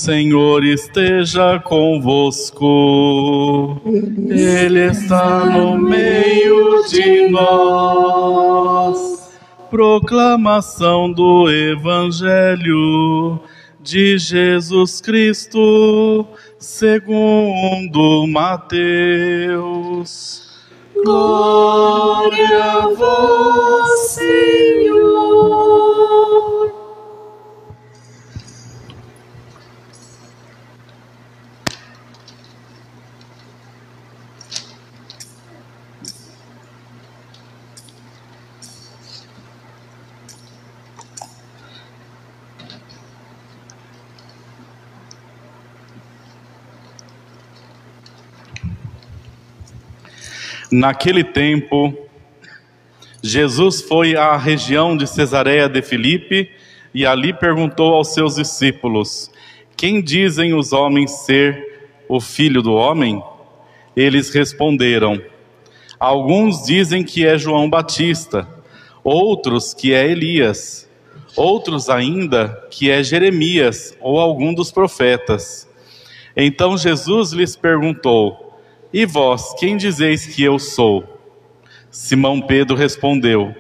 Senhor esteja convosco. Ele está no meio de nós. Proclamação do Evangelho de Jesus Cristo, segundo Mateus. Glória a vós, Senhor. Naquele tempo, Jesus foi à região de Cesareia de Filipe e ali perguntou aos seus discípulos: quem dizem os homens ser o Filho do Homem? Eles responderam: alguns dizem que é João Batista, outros que é Elias, outros ainda que é Jeremias ou algum dos profetas. Então Jesus lhes perguntou: e vós, quem dizeis que eu sou? Simão Pedro respondeu: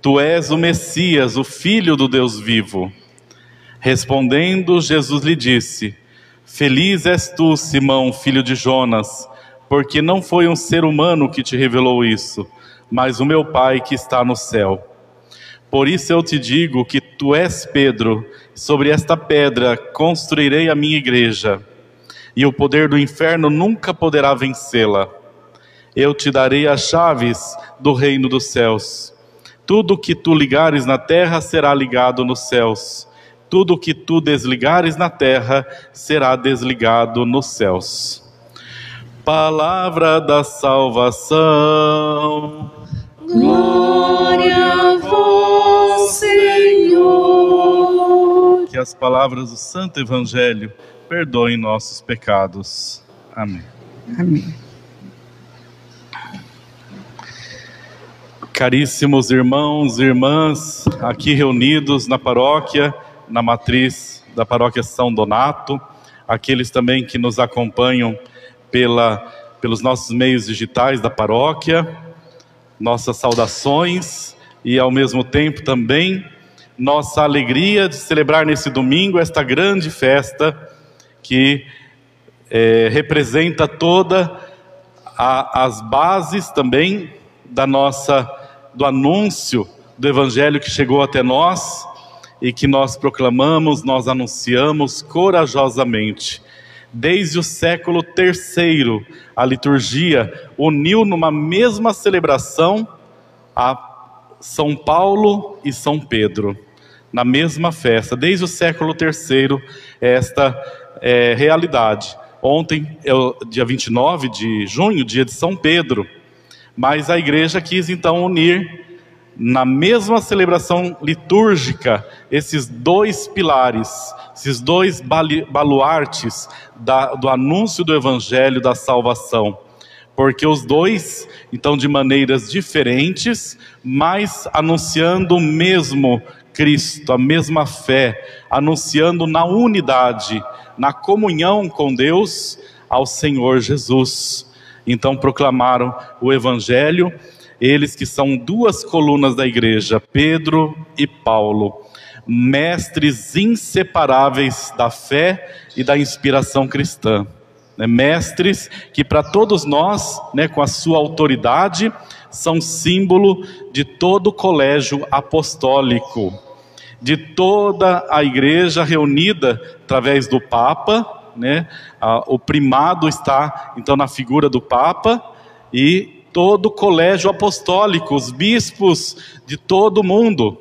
tu és o Messias, o Filho do Deus vivo. Respondendo, Jesus lhe disse: feliz és tu, Simão, filho de Jonas, porque não foi um ser humano que te revelou isso, mas o meu Pai que está no céu. Por isso eu te digo que tu és Pedro, sobre esta pedra construirei a minha igreja, e o poder do inferno nunca poderá vencê-la. Eu te darei as chaves do reino dos céus. Tudo que tu ligares na terra será ligado nos céus. Tudo que tu desligares na terra será desligado nos céus. Palavra da salvação. Glória a vós, Senhor. Que as palavras do Santo Evangelho perdoem nossos pecados. Amém. Amém. Caríssimos irmãos e irmãs, aqui reunidos na paróquia, na matriz da paróquia São Donato, aqueles também que nos acompanham pelos nossos meios digitais da paróquia, nossas saudações e ao mesmo tempo também nossa alegria de celebrar nesse domingo esta grande festa que representa toda as bases também do anúncio do Evangelho que chegou até nós e que nós proclamamos, nós anunciamos corajosamente. Desde o século III, a liturgia uniu numa mesma celebração a São Paulo e São Pedro, na mesma festa. Desde o século III, esta realidade. Ontem, dia 29 de junho, dia de São Pedro, mas a igreja quis então unir na mesma celebração litúrgica esses dois pilares, esses dois baluartes do anúncio do Evangelho da salvação, porque os dois, então, de maneiras diferentes, mas anunciando o mesmo Cristo, a mesma fé, anunciando na unidade, na comunhão com Deus, ao Senhor Jesus. Então proclamaram o Evangelho, eles que são duas colunas da igreja, Pedro e Paulo, mestres inseparáveis da fé e da inspiração cristã, mestres que para todos nós, com a sua autoridade, são símbolo de todo o colégio apostólico, de toda a igreja reunida através do Papa, o primado está então na figura do Papa, e todo o colégio apostólico, os bispos de todo o mundo.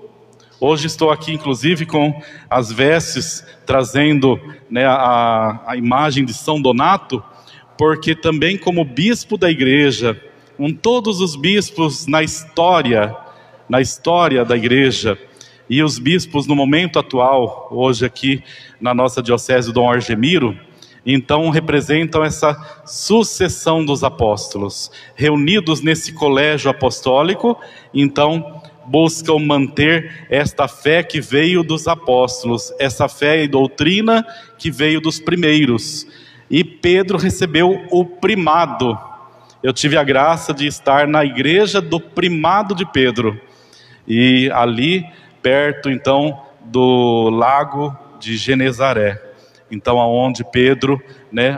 Hoje estou aqui inclusive com as vestes, trazendo a imagem de São Donato, porque também como bispo da igreja, com todos os bispos na história da igreja, e os bispos no momento atual, hoje aqui na nossa diocese Dom Argemiro, então representam essa sucessão dos apóstolos, reunidos nesse colégio apostólico, então buscam manter esta fé que veio dos apóstolos, essa fé e doutrina que veio dos primeiros. E Pedro recebeu o primado. Eu tive a graça de estar na igreja do primado de Pedro, e ali perto então do lago de Genezaré, então aonde Pedro,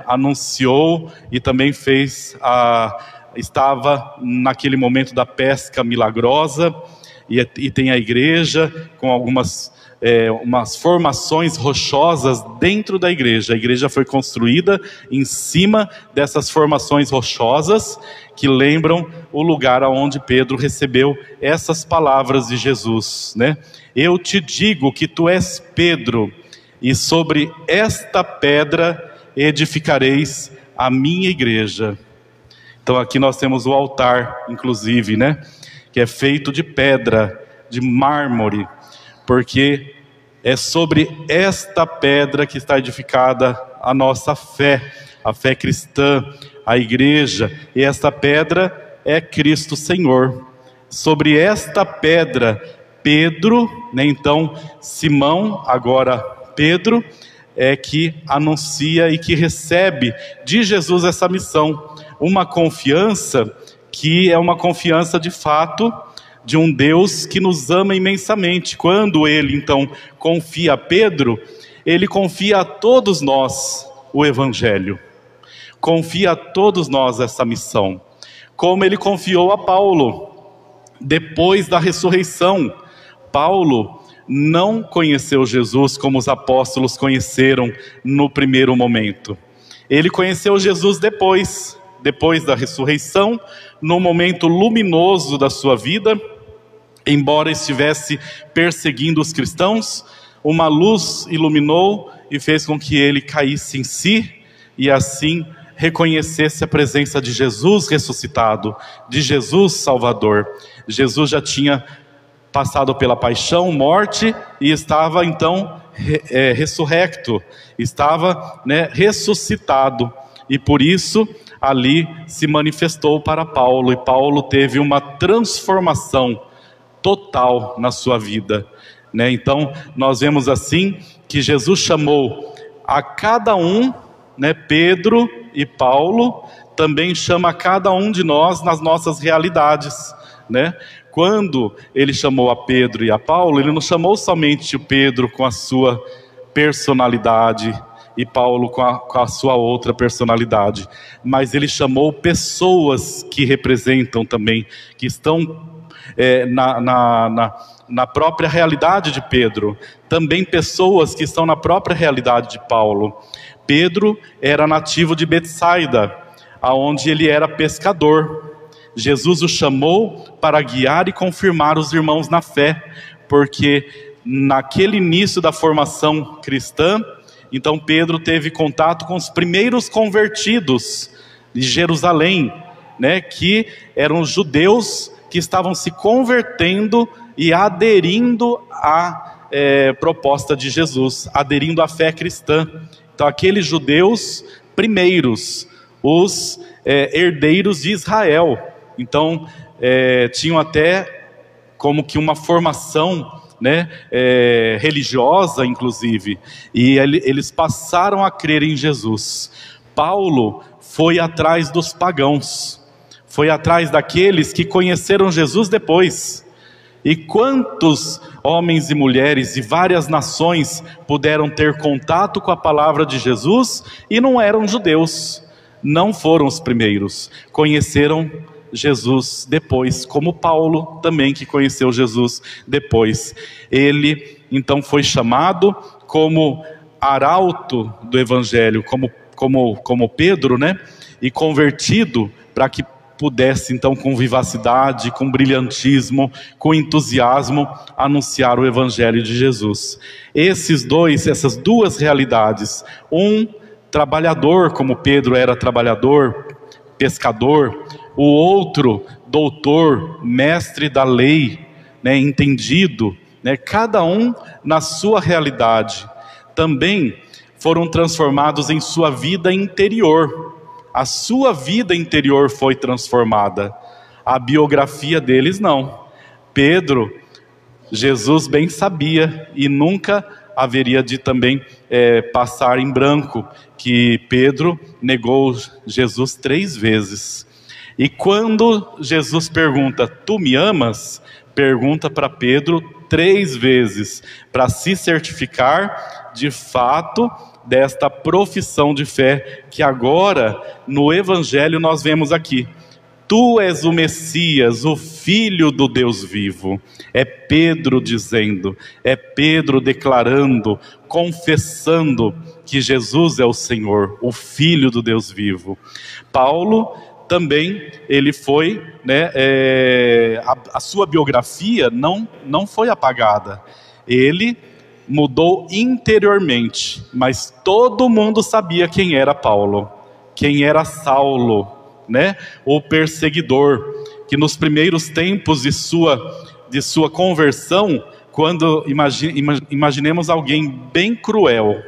anunciou e também estava naquele momento da pesca milagrosa, e tem a igreja com algumas umas formações rochosas dentro da igreja. A igreja foi construída em cima dessas formações rochosas que lembram o lugar onde Pedro recebeu essas palavras de Jesus, Eu te digo que tu és Pedro, e sobre esta pedra edificareis a minha igreja. Então aqui nós temos o altar, inclusive, que é feito de pedra, de mármore, porque é sobre esta pedra que está edificada a nossa fé, a fé cristã, a igreja, e esta pedra é Cristo Senhor. Sobre esta pedra, Pedro, então Simão, agora Pedro, é que anuncia e que recebe de Jesus essa missão, uma confiança que é uma confiança de fato, de um Deus que nos ama imensamente. Quando ele então confia a Pedro, ele confia a todos nós o Evangelho, confia a todos nós essa missão, como ele confiou a Paulo. Depois da ressurreição, Paulo não conheceu Jesus como os apóstolos conheceram no primeiro momento. Ele conheceu Jesus depois da ressurreição, no momento luminoso da sua vida. Embora estivesse perseguindo os cristãos, uma luz iluminou e fez com que ele caísse em si, e assim reconhecesse a presença de Jesus ressuscitado, de Jesus Salvador. Jesus já tinha passado pela paixão, morte, e estava então ressurrecto, estava ressuscitado, e por isso ali se manifestou para Paulo, e Paulo teve uma transformação total na sua vida, Então nós vemos assim que Jesus chamou a cada um, Pedro e Paulo, também chama a cada um de nós nas nossas realidades, Quando ele chamou a Pedro e a Paulo, ele não chamou somente o Pedro com a sua personalidade e Paulo com a sua outra personalidade, mas ele chamou pessoas que representam também, que estão na própria realidade de Pedro, também pessoas que estão na própria realidade de Paulo. Pedro era nativo de Betsaida, aonde ele era pescador. Jesus o chamou para guiar e confirmar os irmãos na fé, porque naquele início da formação cristã, então Pedro teve contato com os primeiros convertidos de Jerusalém, que eram judeus que estavam se convertendo e aderindo à proposta de Jesus, aderindo à fé cristã. Então aqueles judeus primeiros, os herdeiros de Israel, então tinham até como que uma formação religiosa, inclusive, e eles passaram a crer em Jesus. Paulo foi atrás dos pagãos, foi atrás daqueles que conheceram Jesus depois. E quantos homens e mulheres de várias nações puderam ter contato com a palavra de Jesus e não eram judeus, não foram os primeiros, conheceram Jesus depois, como Paulo também, que conheceu Jesus depois. Ele então foi chamado como arauto do Evangelho, como Pedro, e convertido para que pudesse então com vivacidade, com brilhantismo, com entusiasmo anunciar o Evangelho de Jesus. Essas duas realidades, um trabalhador, como Pedro era trabalhador, pescador, o outro doutor, mestre da lei, entendido, cada um na sua realidade, também foram transformados em sua vida interior. A sua vida interior foi transformada, a biografia deles não. Pedro Jesus bem sabia e nunca haveria de também passar em branco que Pedro negou Jesus 3 vezes. E quando Jesus pergunta, tu me amas? Pergunta para Pedro 3 vezes, para se certificar de fato desta profissão de fé que agora no Evangelho nós vemos aqui. Tu és o Messias, o Filho do Deus vivo. É Pedro dizendo, é Pedro declarando, confessando que Jesus é o Senhor, o Filho do Deus vivo. Paulo também, ele foi, a sua biografia não foi apagada. Ele mudou interiormente, mas todo mundo sabia quem era Paulo, quem era Saulo, o perseguidor, que nos primeiros tempos de sua conversão, quando imaginemos alguém bem cruel,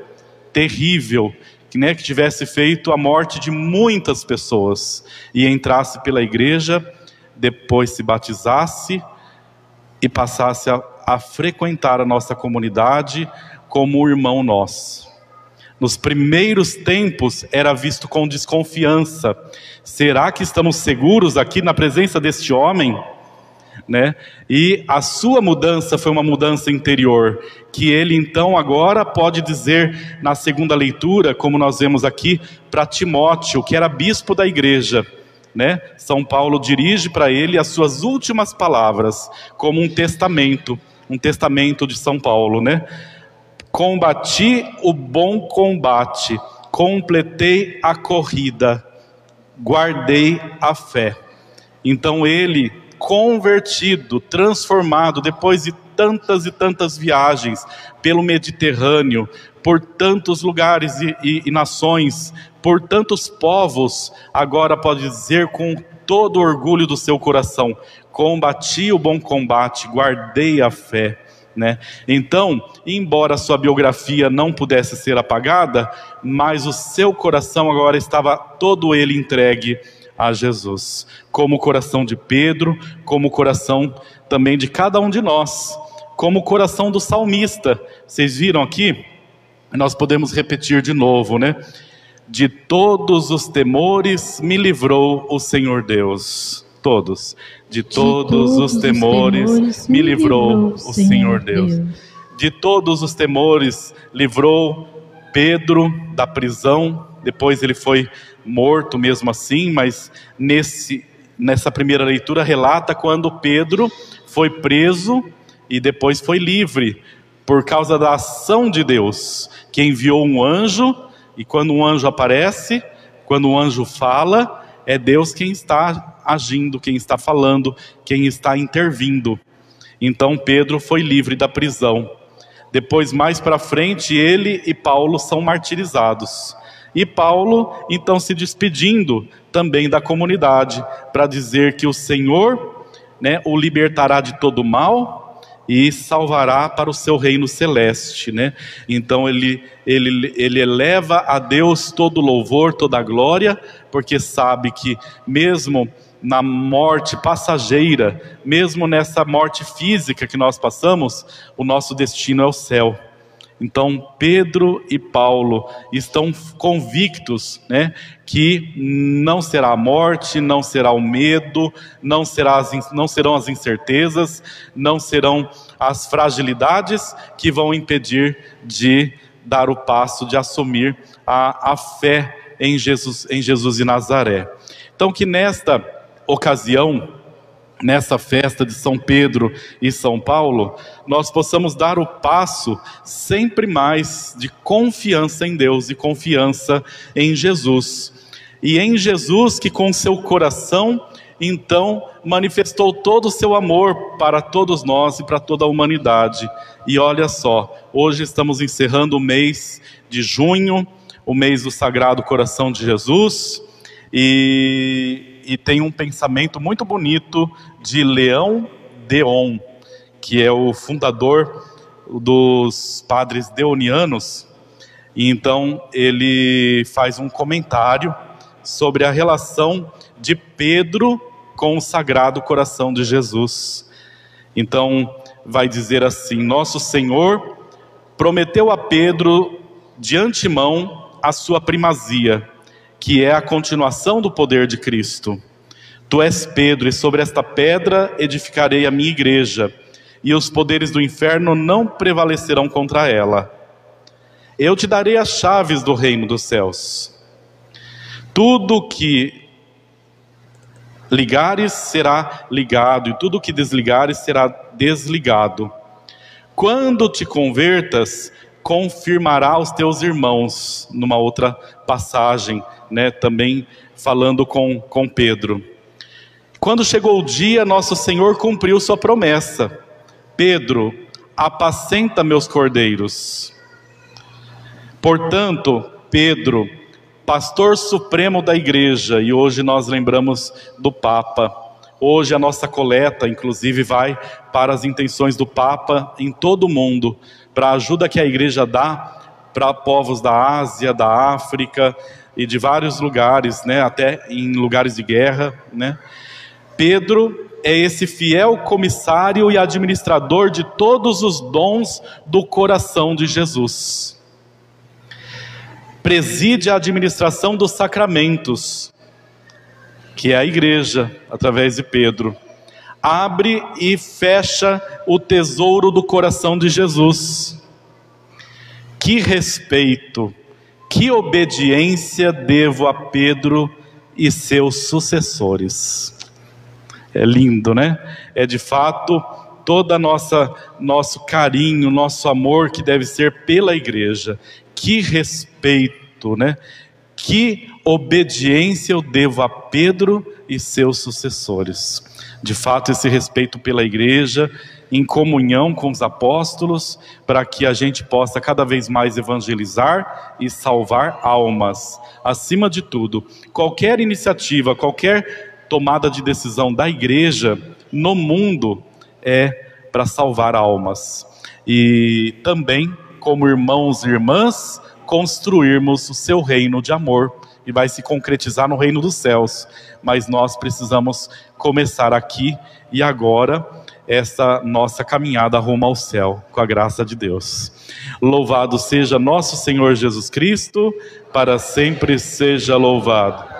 terrível, que tivesse feito a morte de muitas pessoas, e entrasse pela igreja, depois se batizasse, e passasse a frequentar a nossa comunidade como irmão nosso. Nos primeiros tempos era visto com desconfiança. Será que estamos seguros aqui na presença deste homem? E a sua mudança foi uma mudança interior, que ele então agora pode dizer na segunda leitura, como nós vemos aqui, para Timóteo, que era bispo da igreja. São Paulo dirige para ele as suas últimas palavras, como um testamento de São Paulo, Combati o bom combate, completei a corrida, guardei a fé. Então ele, convertido, transformado, depois de tantas e tantas viagens pelo Mediterrâneo, por tantos lugares e nações, por tantos povos, agora pode dizer com todo o orgulho do seu coração, combati o bom combate, guardei a fé. Então, embora a sua biografia não pudesse ser apagada, mas o seu coração agora estava todo ele entregue a Jesus, como o coração de Pedro, como o coração também de cada um de nós, como o coração do salmista. Vocês viram aqui? Nós podemos repetir de novo, De todos os temores me livrou o Senhor Deus. Todos. De todos os temores me livrou o Senhor Deus. De todos os temores livrou Pedro da prisão. Depois ele foi morto mesmo assim, mas nessa primeira leitura relata quando Pedro foi preso e depois foi livre, por causa da ação de Deus, que enviou um anjo, e quando um anjo aparece, quando um anjo fala, é Deus quem está agindo, quem está falando, quem está intervindo. Então Pedro foi livre da prisão. Depois, mais para frente, ele e Paulo são martirizados. E Paulo, então, se despedindo também da comunidade, para dizer que o Senhor, o libertará de todo mal e salvará para o seu reino celeste, Então ele eleva a Deus todo louvor, toda glória, porque sabe que mesmo na morte passageira, mesmo nessa morte física que nós passamos, o nosso destino é o céu. Então Pedro e Paulo estão convictos, que não será a morte, não será o medo, não serão as incertezas, não serão as fragilidades que vão impedir de dar o passo, de assumir a fé em Jesus de Nazaré. Então que nesta ocasião, nessa festa de São Pedro e São Paulo, nós possamos dar o passo sempre mais de confiança em Deus e confiança em Jesus. E em Jesus que com seu coração, então, manifestou todo o seu amor para todos nós e para toda a humanidade. E olha só, hoje estamos encerrando o mês de junho, o mês do Sagrado Coração de Jesus, e tem um pensamento muito bonito de Leão Deon, que é o fundador dos padres deonianos. E então ele faz um comentário sobre a relação de Pedro com o Sagrado Coração de Jesus. Então vai dizer assim: Nosso Senhor prometeu a Pedro de antemão a sua primazia, que é a continuação do poder de Cristo. Tu és Pedro, e sobre esta pedra edificarei a minha igreja, e os poderes do inferno não prevalecerão contra ela. Eu te darei as chaves do reino dos céus. Tudo que ligares será ligado, e tudo que desligares será desligado. Quando te convertas, confirmará os teus irmãos. Numa outra passagem, né, também falando com Pedro. Quando chegou o dia, nosso Senhor cumpriu sua promessa. Pedro, apacenta meus cordeiros. Portanto, Pedro, pastor supremo da igreja, e hoje nós lembramos do Papa. Hoje a nossa coleta, inclusive, vai para as intenções do Papa em todo o mundo, para a ajuda que a igreja dá para povos da Ásia, da África e de vários lugares, né, até em lugares de guerra, né? Pedro é esse fiel comissário e administrador de todos os dons do coração de Jesus. Preside a administração dos sacramentos, que é a igreja, através de Pedro. Abre e fecha o tesouro do coração de Jesus. Que respeito, que obediência devo a Pedro e seus sucessores. É lindo, né? É de fato todo nosso carinho, nosso amor que deve ser pela igreja. Que respeito, né? Que obediência eu devo a Pedro e seus sucessores. De fato, esse respeito pela igreja, em comunhão com os apóstolos, para que a gente possa cada vez mais evangelizar e salvar almas. Acima de tudo, qualquer iniciativa, qualquer tomada de decisão da igreja no mundo é para salvar almas. E também, como irmãos e irmãs, construirmos o seu reino de amor, e vai se concretizar no reino dos céus. Mas nós precisamos começar aqui e agora essa nossa caminhada rumo ao céu, com a graça de Deus. Louvado seja nosso Senhor Jesus Cristo, para sempre seja louvado.